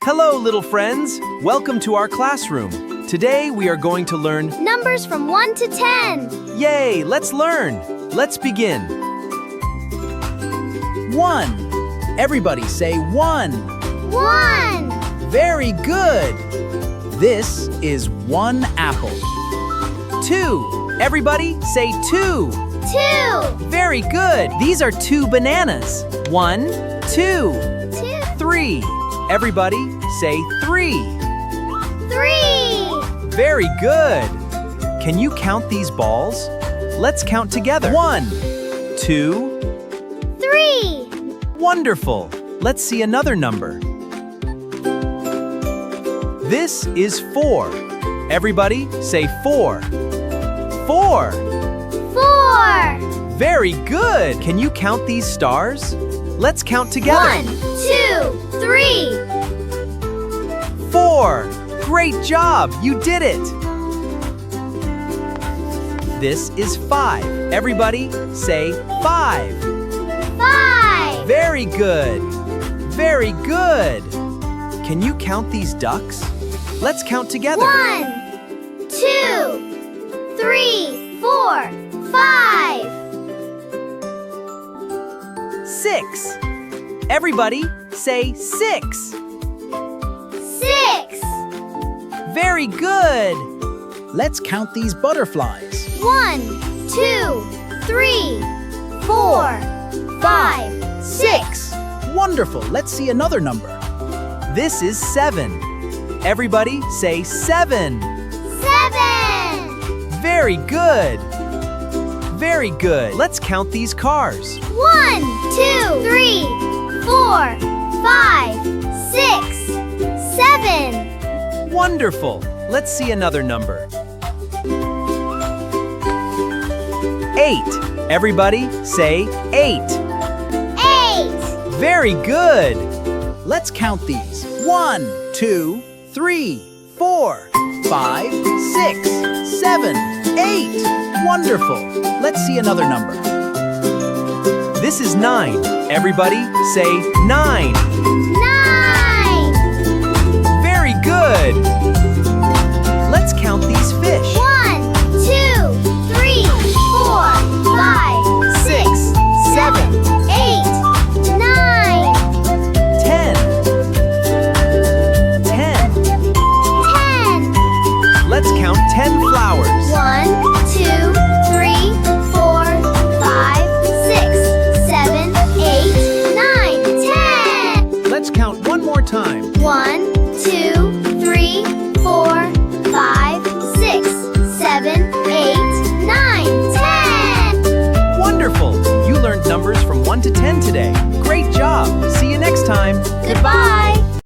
Hello, little friends. Welcome to our classroom. Today we are going to learn numbers from 1 to 10. Yay, let's learn. Let's begin. 1. Everybody say 1. 1. Very good. This is 1 apple. 2. Everybody say 2. 2. Very good. These are 2 bananas. 1, 2. 2. 3. Everybody say 3. 3. Very good. Can you count these balls? Let's count together. 1, 2. 3. Wonderful. Let's see another number. This is 4. Everybody say 4. 4. 4. Very good. Can you count these stars? Let's count together. 1, 2, 3. 4. Great job. You did it. This is 5. Everybody say 5. 5. Very good. Very good. Can you count these ducks? Let's count together. 1, 2, 3, 4, 5. 6. Everybody say 6. 6. Very good. Let's count these butterflies. 1, 2, 3, 4, 5, 6. Wonderful. Let's see another number. This is 7. Everybody say 7. 7. Very good. Very good. Let's count these cars. 1, 2, 3, 4, 5, 6, 7. Wonderful. Let's see another number. 8. Everybody say 8. 8. Very good. Let's count these. 1, 2, 3, 4, 5, 6, 7, 8. Wonderful. Let's see another number. This is 9. Everybody say 9. 9. Very good. Let's count these fish. 1, 2, 3, 4, 5, 6, 7, 8, 9. 10. 10. 10. Let's count 10 flowers. 1, 2, 3, 4, 5, 6, 7, 8, 9, 10. Let's count one more time. 1, 2, 3, 4, 5, 6, 7, 8, 9, 10. Wonderful. You learned numbers from 1 to 10 today. Great job. See you next time. Goodbye.